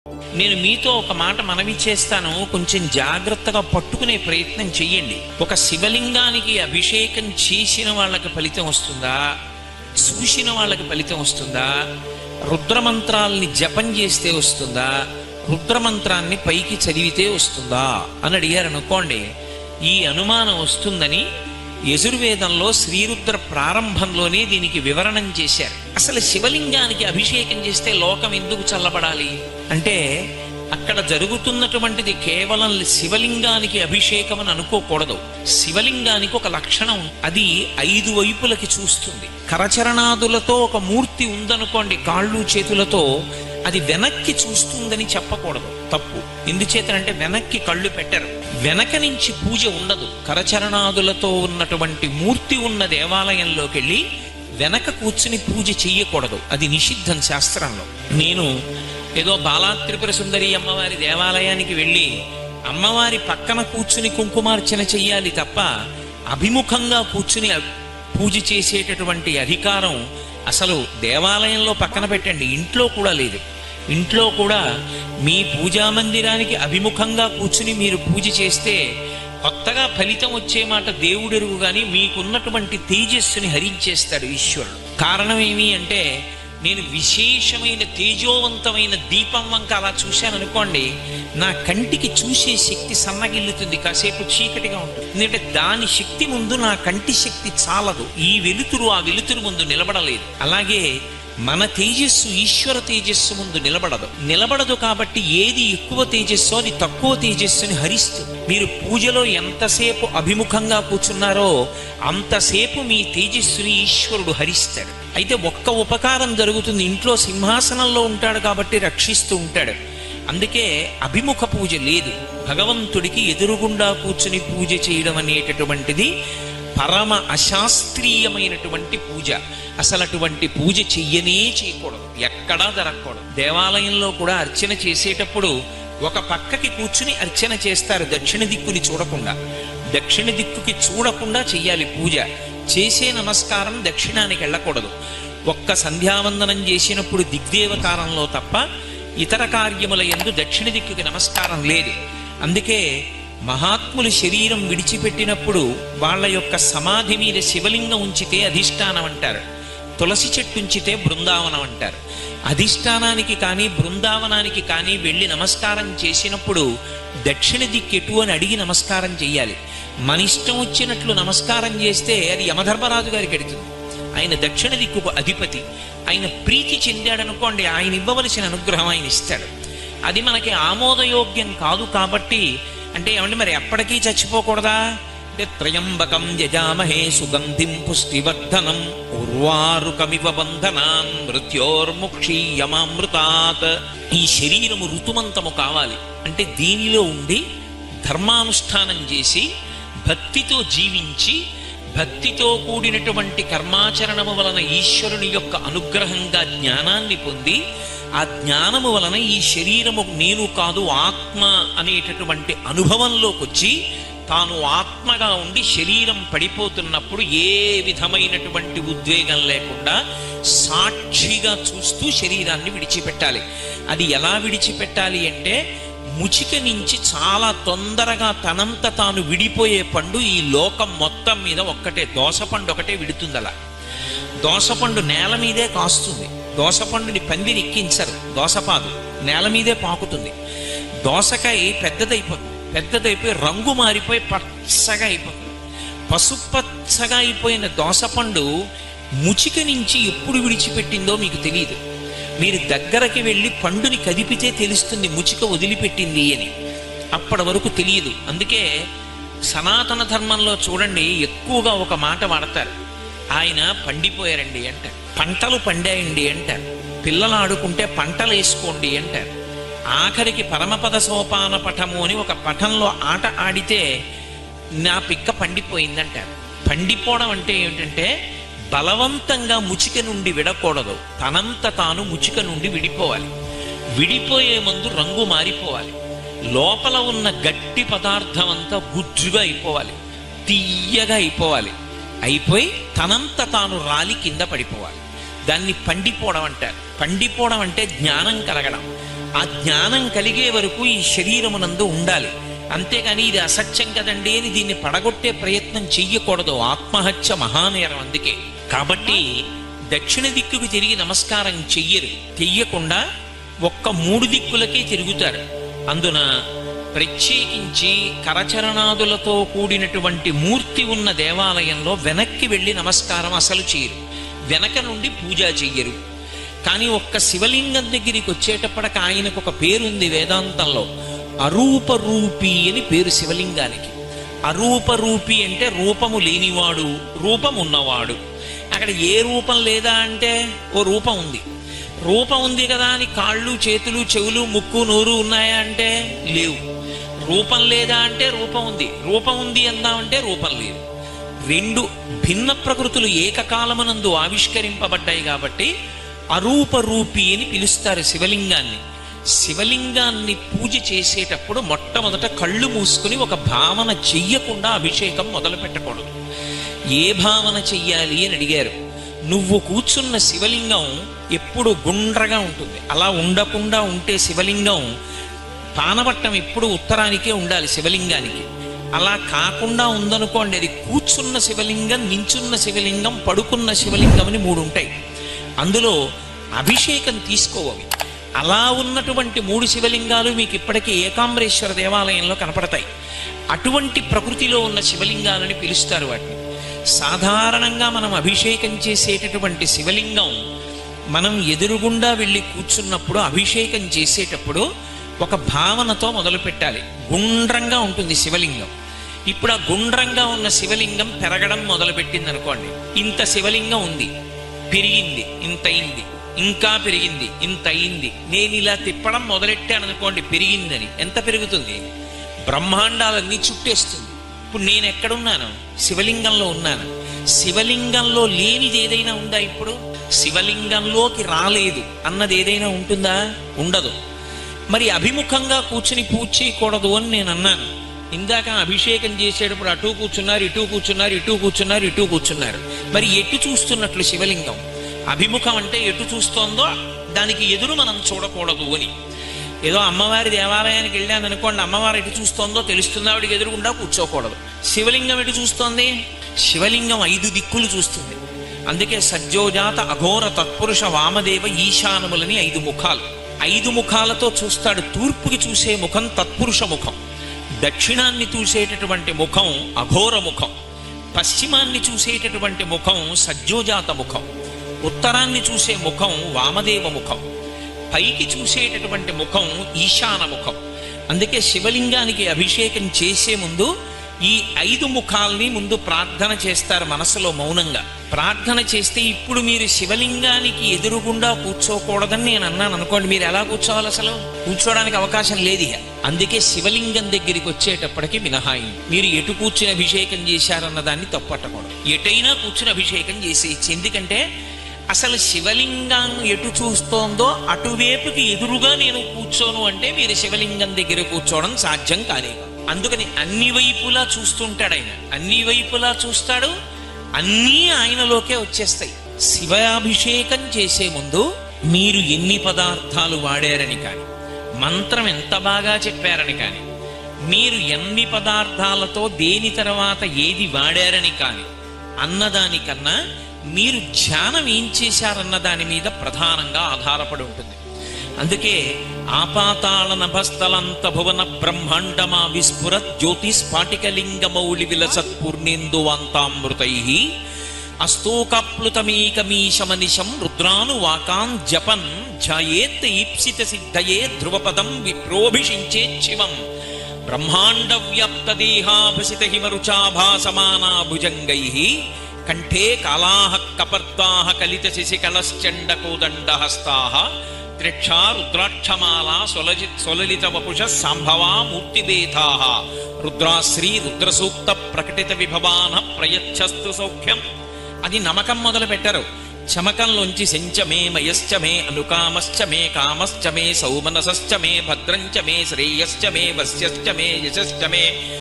నేను మీతో ఒక మాట మనవి చేస్తాను, కొంచెం జాగ్రత్తగా పట్టుకునే ప్రయత్నం చెయ్యండి. ఒక శివలింగానికి అభిషేకం చేసిన వాళ్ళకి ఫలితం వస్తుందా, చూసిన వాళ్ళకి ఫలితం వస్తుందా, రుద్రమంత్రాల్ని జపం చేస్తే వస్తుందా, రుద్రమంత్రాన్ని పైకి చదివితే వస్తుందా అని అడిగారు అనుకోండి, ఈ అనుమానం వస్తుందని యజుర్వేదంలో శ్రీరుద్ర ప్రారంభంలోనే దీనికి వివరణం చేశారు. అసలు శివలింగానికి అభిషేకం చేస్తే లోకం ఎందుకు చల్లబడాలి అంటే, అక్కడ జరుగుతున్నటువంటిది కేవలం శివలింగానికి అభిషేకం అని అనుకోకూడదు. శివలింగానికి ఒక లక్షణం, అది 5 వైపులకి చూస్తుంది. కరచరణాదులతో ఒక మూర్తి ఉందనుకోండి, కాళ్ళు చేతులతో, అది వెనక్కి చూస్తుందని చెప్పకూడదు, తప్పు. ఎందుచేతనంటే వెనక్కి కళ్ళు పెట్టరు, వెనక నుంచి పూజ ఉండదు. కరచరణాదులతో ఉన్నటువంటి మూర్తి ఉన్న దేవాలయంలోకి వెళ్ళి వెనక కూర్చుని పూజ చెయ్యకూడదు, అది నిషిద్ధం శాస్త్రంలో. నేను ఏదో బాలా త్రిపుర సుందరి అమ్మవారి దేవాలయానికి వెళ్ళి అమ్మవారి పక్కన కూర్చుని కుంకుమార్చన చెయ్యాలి తప్ప అభిముఖంగా కూర్చుని పూజ చేసేటటువంటి అధికారం అసలు దేవాలయంలో పక్కన పెట్టండి, ఇంట్లో కూడా లేదు. ఇంట్లో కూడా మీ పూజా మందిరానికి అభిముఖంగా కూర్చుని మీరు పూజ చేస్తే కొత్తగా ఫలితం వచ్చే మాట దేవుడెరుగు, కానీ మీకున్నటువంటి తేజస్సుని హరించేస్తాడు ఈశ్వరుడు. కారణం ఏమి అంటే, నేను విశేషమైన తేజోవంతమైన దీపం వంక అలా చూశాను అనుకోండి, నా కంటికి చూసే శక్తి సన్నగిల్లుతుంది, కాసేపు చీకటిగా ఉంటుంది. ఎందుకంటే దాని శక్తి ముందు నా కంటి శక్తి చాలదు, ఈ వెలుతురు ఆ వెలుతురు ముందు నిలబడలేదు. అలాగే మన తేజస్సు ఈశ్వర తేజస్సు ముందు నిలబడదు. కాబట్టి ఏది ఎక్కువ తేజస్సు అది తక్కువ తేజస్సుని హరిస్తుంది. మీరు పూజలో ఎంతసేపు అభిముఖంగా కూర్చున్నారో అంతసేపు మీ తేజస్సుని ఈశ్వరుడు హరిస్తాడు. అయితే ఒక్క ఉపకారం జరుగుతుంది, ఇంట్లో సింహాసనంలో ఉంటాడు కాబట్టి రక్షిస్తూ ఉంటాడు. అందుకే అభిముఖ పూజ లేదు. భగవంతుడికి ఎదురుగుండా కూర్చుని పూజ చేయడం అనేటటువంటిది పరమ అశాస్త్రీయమైనటువంటి పూజ. అసలు అటువంటి పూజ చేయకూడదు, ఎక్కడా జరగకూడదు. దేవాలయంలో కూడా అర్చన చేసేటప్పుడు ఒక పక్కకి కూర్చుని అర్చన చేస్తారు, దక్షిణ దిక్కుని చూడకుండా. దక్షిణ దిక్కుకి చూడకుండా చెయ్యాలి పూజ. చేసే నమస్కారం దక్షిణానికి వెళ్ళకూడదు. ఒక్క సంధ్యావందనం చేసినప్పుడు దిగ్దేవతారంలో తప్ప ఇతర కార్యముల యందు దక్షిణ దిక్కుకి నమస్కారం లేదు. అందుకే మహాత్ములు శరీరం విడిచిపెట్టినప్పుడు వాళ్ళ యొక్క సమాధి మీద శివలింగం ఉంచితే అధిష్టానం అంటారు, తులసి చెట్టు ఉంచితే బృందావనం అంటారు. అధిష్టానానికి కానీ బృందావనానికి కానీ వెళ్ళి నమస్కారం చేసినప్పుడు దక్షిణ దిక్కెటు అని అడిగి నమస్కారం చెయ్యాలి. మన ఇష్టం వచ్చినట్లు నమస్కారం చేస్తే అది యమధర్మరాజు గారికి ఎడుతుంది. ఆయన దక్షిణ దిక్కుకు అధిపతి. ఆయన ప్రీతి చెందాడనుకోండి, ఆయన ఇవ్వవలసిన అనుగ్రహం ఆయన ఇస్తాడు. అది మనకి ఆమోదయోగ్యం కాదు. కాబట్టి అంటే ఏమంటే మరి ఎప్పటికీ చచ్చిపోకూడదా అంటే, త్రయంబకం యజామహే సుగంధిం పుష్టివర్ధనం ఉర్వారుకమివ బంధనాన్ మృత్యోర్ముక్షీయమామృతాత్. ఈ శరీరము ఋతుమంతము కావాలి అంటే దీనిలో ఉండి ధర్మానుష్ఠానం చేసి భక్తితో జీవించి భక్తితో కూడినటువంటి కర్మాచరణము వలన ఈశ్వరుని యొక్క అనుగ్రహంగా జ్ఞానాన్ని పొంది ఆ జ్ఞానము వలన ఈ శరీరము నేను కాదు ఆత్మ అనేటటువంటి అనుభవంలోకి వచ్చి తాను ఆత్మగా ఉండి శరీరం పడిపోతున్నప్పుడు ఏ విధమైనటువంటి ఉద్వేగం లేకుండా సాక్షిగా చూస్తూ శరీరాన్ని విడిచిపెట్టాలి. అది ఎలా విడిచిపెట్టాలి అంటే, ముచిక నుంచి చాలా తొందరగా తనంత తాను విడిపోయే పండు ఈ లోకం మొత్తం మీద ఒక్కటే, దోసపండు ఒకటే విడుతుంది. అలా దోసపండు నేల మీదే కాస్తుంది. దోసపండుని పందిని ఎక్కించరు, దోసపాదు నేల మీదే పాకుతుంది. దోసకాయ పెద్దదైపోయి రంగు మారిపోయి పచ్చగా అయిపోతుంది. పసుపచ్చగా అయిపోయిన దోసపండు ముచిక నుంచి ఎప్పుడు విడిచిపెట్టిందో మీకు తెలియదు. మీరు దగ్గరకి వెళ్ళి పండుని కదిపితే తెలుస్తుంది ముచిక వదిలిపెట్టింది అని, అప్పటి వరకు తెలియదు. అందుకే సనాతన ధర్మంలో చూడండి, ఎక్కువగా ఒక మాట వాడతారు, ఆయన పండిపోయారండి అంటారు, పంటలు పండాయండి అంటారు, పిల్లలు ఆడుకుంటే పంటలు వేసుకోండి అంటారు. ఆఖరికి పరమపద సోపాన పఠము అని ఒక పఠంలో ఆట ఆడితే నా పిక్క పండిపోయిందంటారు. పండిపోవడం అంటే ఏమిటంటే, బలవంతంగా ముచిక నుండి విడకూడదు, తనంత తాను ముచిక నుండి విడిపోవాలి. విడిపోయే ముందు రంగు మారిపోవాలి, లోపల ఉన్న గట్టి పదార్థం అంతా గుజ్జుగా అయిపోవాలి, తీయగా అయిపోవాలి. అయిపోయి తనంత తాను రాలి కింద పడిపోవాలి. దాన్ని పండిపోవడం అంటారు. పండిపోవడం అంటే జ్ఞానం కలగడం. ఆ జ్ఞానం కలిగే వరకు ఈ శరీరమునందు ఉండాలి. అంతేగాని ఇది అసత్యం కదండి అని దీన్ని పడగొట్టే ప్రయత్నం చెయ్యకూడదు. ఆత్మహత్య మహానేరం. అందుకే కాబట్టి దక్షిణ దిక్కుకు తిరిగి నమస్కారం చెయ్యకుండా ఒక్క 3 దిక్కులకే తిరుగుతారు. అందున ప్రత్యేకించి కరచరణాదులతో కూడినటువంటి మూర్తి ఉన్న దేవాలయంలో వెనక్కి వెళ్ళి నమస్కారం అసలు చేయరు, వెనక నుండి పూజ చెయ్యరు. కానీ ఒక్క శివలింగం దగ్గరికి వచ్చేటప్పటికి ఆయనకు ఒక పేరుంది వేదాంతంలో, అరూపరూపి అని పేరు శివలింగానికి. అరూపరూపి అంటే రూపము లేనివాడు, రూపం ఉన్నవాడు. అక్కడ ఏ రూపం లేదా అంటే ఓ రూపం ఉంది. రూపం ఉంది కదా అని కాళ్ళు చేతులు చెవులు ముక్కు నోరు ఉన్నాయా అంటే లేవు. రూపం లేదా అంటే రూపం ఉంది, రూపం ఉంది అందామంటే రూపం లేదు. 2 భిన్న ప్రకృతులు ఏకకాలమునందు ఆవిష్కరింపబడ్డాయి కాబట్టి అరూపరూపి అని పిలుస్తారు శివలింగాన్ని. శివలింగాన్ని పూజ చేసేటప్పుడు మొట్టమొదట కళ్ళు మూసుకుని ఒక భావన చెయ్యకుండా అభిషేకం మొదలు పెట్టకూడదు. ఏ భావన చెయ్యాలి అని అడిగారు. నువ్వు కూర్చున్న శివలింగం ఎప్పుడు గుండ్రగా ఉంటుంది. అలా ఉండకుండా ఉంటే శివలింగం పానవట్టం ఎప్పుడు ఉత్తరానికే ఉండాలి శివలింగానికి. అలా కాకుండా ఉందనుకోండి, అది కూర్చున్న శివలింగం, నించున్న శివలింగం, పడుకున్న శివలింగం అని 3 ఉంటాయి. అందులో అభిషేకం తీసుకోవాలి. అలా ఉన్నటువంటి 3 శివలింగాలు మీకు ఇప్పటికీ ఏకాంబరేశ్వర దేవాలయంలో కనపడతాయి. అటువంటి ప్రకృతిలో ఉన్న శివలింగాలని పిలుస్తారు వాటిని. సాధారణంగా మనం అభిషేకం చేసేటటువంటి శివలింగం మనం ఎదురుగుండా వెళ్ళి కూర్చున్నప్పుడు అభిషేకం చేసేటప్పుడు ఒక భావనతో మొదలు పెట్టాలి. గుండ్రంగా ఉంటుంది శివలింగం. ఇప్పుడు ఆ గుండ్రంగా ఉన్న శివలింగం పెరగడం మొదలుపెట్టింది అనుకోండి. ఇంత శివలింగం ఉంది, పెరిగింది, ఇంత అయింది, ఇంకా పెరిగింది, ఇంత అయింది. నేను ఇలా తిప్పడం మొదలెట్టాను అనుకోండి, పెరిగిందని. ఎంత పెరుగుతుంది? బ్రహ్మాండాలన్నీ చుట్టేస్తుంది. ఇప్పుడు నేను ఎక్కడున్నాను? శివలింగంలో ఉన్నాను. శివలింగంలో లేనిది ఏదైనా ఉందా? ఇప్పుడు శివలింగంలోకి రాలేదు అన్నది ఏదైనా ఉంటుందా? ఉండదు. మరి అభిముఖంగా కూర్చుని పూజ చేయకూడదు అని నేను అన్నాను. ఇందాక అభిషేకం చేసేటప్పుడు అటు కూర్చున్నారు, ఇటు కూర్చున్నారు, ఇటు కూర్చున్నారు, ఇటు కూర్చున్నారు. మరి ఎటు చూస్తున్నట్లు శివలింగం? అభిముఖం అంటే ఎటు చూస్తోందో దానికి ఎదురు మనం చూడకూడదు అని. ఏదో అమ్మవారి దేవాలయానికి వెళ్ళాను అనుకోండి, అమ్మవారు ఎటు చూస్తోందో తెలుస్తుంది, ఆవిడికి ఎదురుగుండా కూర్చోకూడదు. శివలింగం ఎటు చూస్తోంది? శివలింగం 5 దిక్కులు చూస్తుంది. అందుకే సజ్జోజాత అఘోర తత్పురుష వామదేవ ఈశానములని 5 ముఖాలు. 5 ముఖాలతో చూస్తాడు. తూర్పుకి చూసే ముఖం తత్పురుష ముఖం, దక్షిణాన్ని చూసేటటువంటి ముఖం అఘోర ముఖం, పశ్చిమాన్ని చూసేటటువంటి ముఖం సజ్జోజాత ముఖం, ఉత్తరాన్ని చూసే ముఖం వామదేవ ముఖం, పైకి చూసేటటువంటి ముఖం ఈశాన ముఖం. అందుకే శివలింగానికి అభిషేకం చేసే ముందు ఈ 5 ముఖాల్ని ముందు ప్రార్థన చేస్తారు మనసులో మౌనంగా. ప్రార్థన చేస్తే ఇప్పుడు మీరు శివలింగానికి ఎదురుగుండా కూర్చోకూడదని నేను అన్నాను అనుకోండి, మీరు ఎలా కూర్చోవాలి? అసలు కూర్చోడానికి అవకాశం లేదు. అందుకే శివలింగం దగ్గరికి వచ్చేటప్పటికి మినహాయి. మీరు ఎటు కూర్చుని అభిషేకం చేశారన్న దాన్ని తప్పట్టకూడదు. ఎటైనా కూర్చుని అభిషేకం చేసేయచ్చు. ఎందుకంటే అసలు శివలింగం ఎటు చూస్తోందో అటువైపుకి ఎదురుగా నేను కూర్చోను అంటే మీరు శివలింగం దగ్గర కూర్చోవడం సాధ్యం కాలేదు. అందుకని అన్ని వైపులా చూస్తుంటాడు ఆయన. అన్ని వైపులా చూస్తాడు, అన్నీ ఆయనలోకే వచ్చేస్తాయి. శివాభిషేకం చేసే ముందు మీరు ఎన్ని పదార్థాలు వాడారని కానీ, మంత్రం ఎంత బాగా చెప్పారని కానీ, మీరు ఎన్ని పదార్థాలతో దేని తర్వాత ఏది వాడారని కానీ అన్నదానికన్నా మీరు ధ్యానం ఏం చేశారన్న దాని మీద ప్రధానంగా ఆధారపడి ఉంటుంది. అందుకే ఆపాతాళ నభస్థలంత భువన బ్రహ్మాండమా విస్ఫురత్ జ్యోతిస్ఫాటికలింగ మౌళి విలసత్పూర్ణేందువాంతామృతై అస్తోకాప్లుతమేకమీశమనిశం రుద్రానువాకాన్ జపన్ ధ్యాయేత్ ఈప్సిత సిద్ధయే ధ్రువపదం విప్రోభిషించేత్ శివం బ్రహ్మాండ వ్యాప్త దేహాభసిత హిమరుచాభాసమానా భుజంగైః కంఠే కాలాః కపర్దాః కలిత శిశికళశ్చండ కోదండహస్తాః త్రిక్షా రుద్రాక్షమాలా సొలలిత వపుష సంభవా మూర్తిభేదాః రుద్రాశ్రీ రుద్రసూక్త ప్రకటిత విభవాన ప్రయచ్చస్తు సౌఖ్యం. అది నమకం మొదలు పెట్టరు. చమకంలోంచి శంచమే మయశ్చ మే అనుకామశ్చ మే కామశ్చ మే సౌమనసశ్చ మే భద్రంచ మే శ్రేయశ్చ మే వస్యశ్చ మే యశశ్చ మే